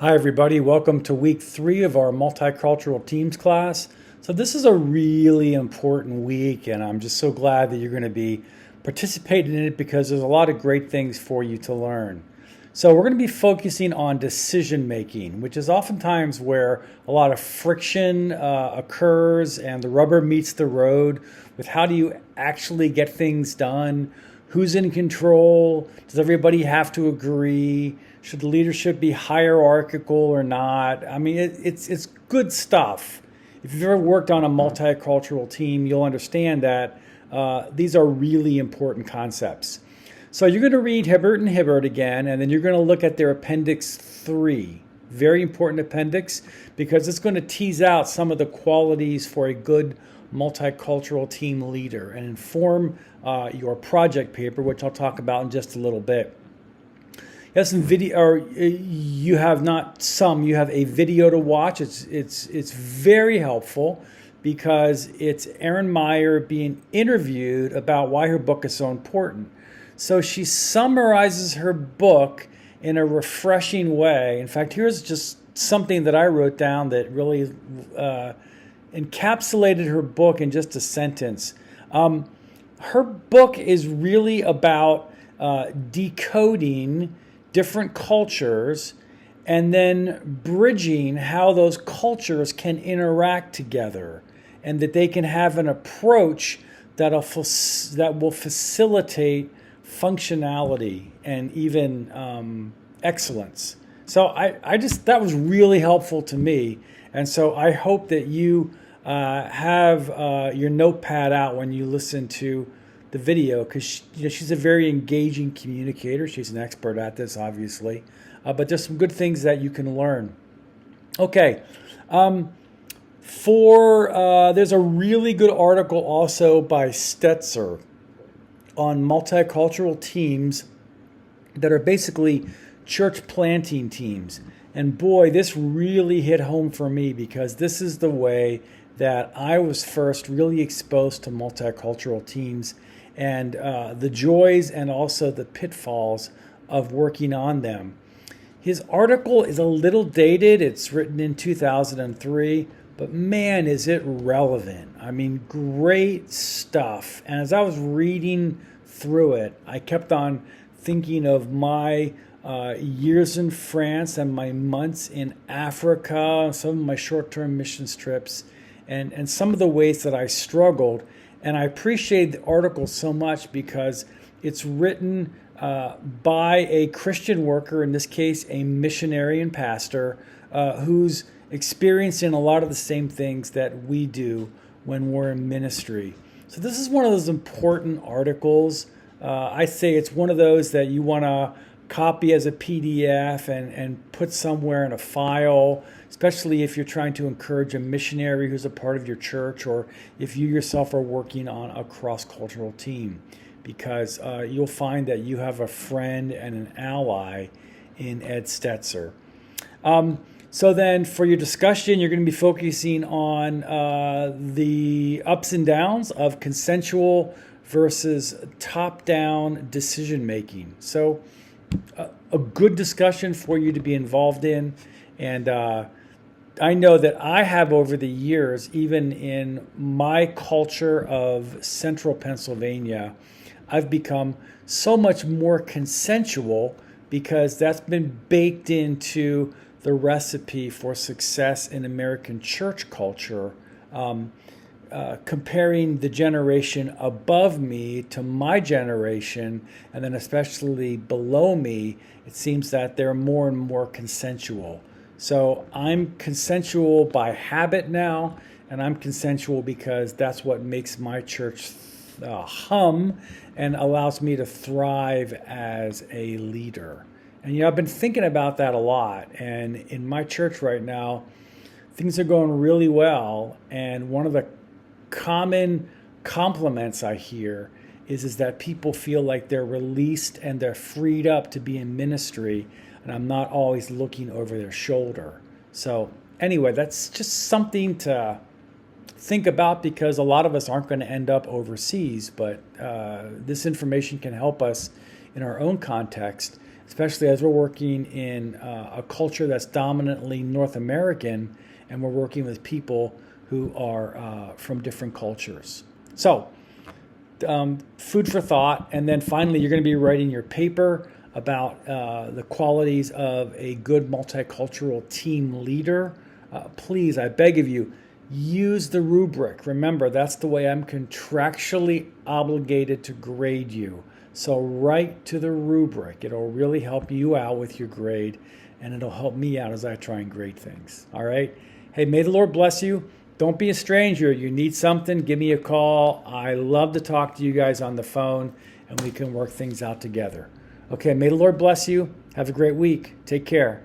Hi everybody, welcome to week 3 of our Multicultural Teams class. So this is a really important week and I'm just so glad that you're going to be participating in it because there's a lot of great things for you to learn. So we're going to be focusing on decision making, which is oftentimes where a lot of friction occurs and the rubber meets the road with how do you actually get things done, who's in control, does everybody have to agree, should the leadership be hierarchical or not? I mean, it's good stuff. If you've ever worked on a multicultural team, you'll understand that these are really important concepts. So you're going to read Hibbert and Hibbert again, and then you're going to look at their Appendix 3. Very important appendix because it's going to tease out some of the qualities for a good multicultural team leader and inform your project paper, which I'll talk about in just a little bit. You have some video, or you have not some. You have a video to watch. It's very helpful because it's Erin Meyer being interviewed about why her book is so important. So she summarizes her book in a refreshing way. In fact, here's just something that I wrote down that really encapsulated her book in just a sentence. Her book is really about decoding different cultures and then bridging how those cultures can interact together and that they can have an approach that will facilitate functionality and even excellence. So I just, that was really helpful to me. And so I hope that you have your notepad out when you listen to the video because she's a very engaging communicator. She's an expert at this, obviously. But there's some good things that you can learn. Okay. There's a really good article also by Stetzer on multicultural teams that are basically church planting teams. And boy, this really hit home for me because this is the way that I was first really exposed to multicultural teams and the joys and also the pitfalls of working on them. His article is a little dated. It's written in 2003, but man, is it relevant. I mean, great stuff. And as I was reading through it, I kept on thinking of my years in France and my months in Africa, some of my short-term missions trips, and some of the ways that I struggled. And I appreciate the article so much because it's written by a Christian worker, in this case, a missionary and pastor, who's experiencing a lot of the same things that we do when we're in ministry. So this is one of those important articles. I say it's one of those that you want to copy as a PDF and put somewhere in a file, especially if you're trying to encourage a missionary who's a part of your church or if you yourself are working on a cross-cultural team, because you'll find that you have a friend and an ally in Ed Stetzer. So then for your discussion, you're going to be focusing on the ups and downs of consensual versus top-down decision-making. So a good discussion for you to be involved in. And I know that I have over the years, even in my culture of central Pennsylvania, I've become so much more consensual because that's been baked into the recipe for success in American church culture. Comparing the generation above me to my generation, and then especially below me, it seems that they're more and more consensual. So I'm consensual by habit now, and I'm consensual because that's what makes my church hum and allows me to thrive as a leader. And I've been thinking about that a lot, and in my church right now, things are going really well, and one of the common compliments I hear is that people feel like they're released and they're freed up to be in ministry, and I'm not always looking over their shoulder. So anyway, that's just something to think about because a lot of us aren't going to end up overseas, but this information can help us in our own context especially as we're working in a culture that's dominantly North American, and we're working with people who are from different cultures. So, food for thought. And then finally, you're going to be writing your paper about the qualities of a good multicultural team leader. Please, I beg of you, use the rubric. Remember, that's the way I'm contractually obligated to grade you. So write to the rubric. It'll really help you out with your grade, and it'll help me out as I try and grade things. All right? Hey, may the Lord bless you. Don't be a stranger. You need something, give me a call. I love to talk to you guys on the phone, and we can work things out together. Okay, may the Lord bless you. Have a great week. Take care.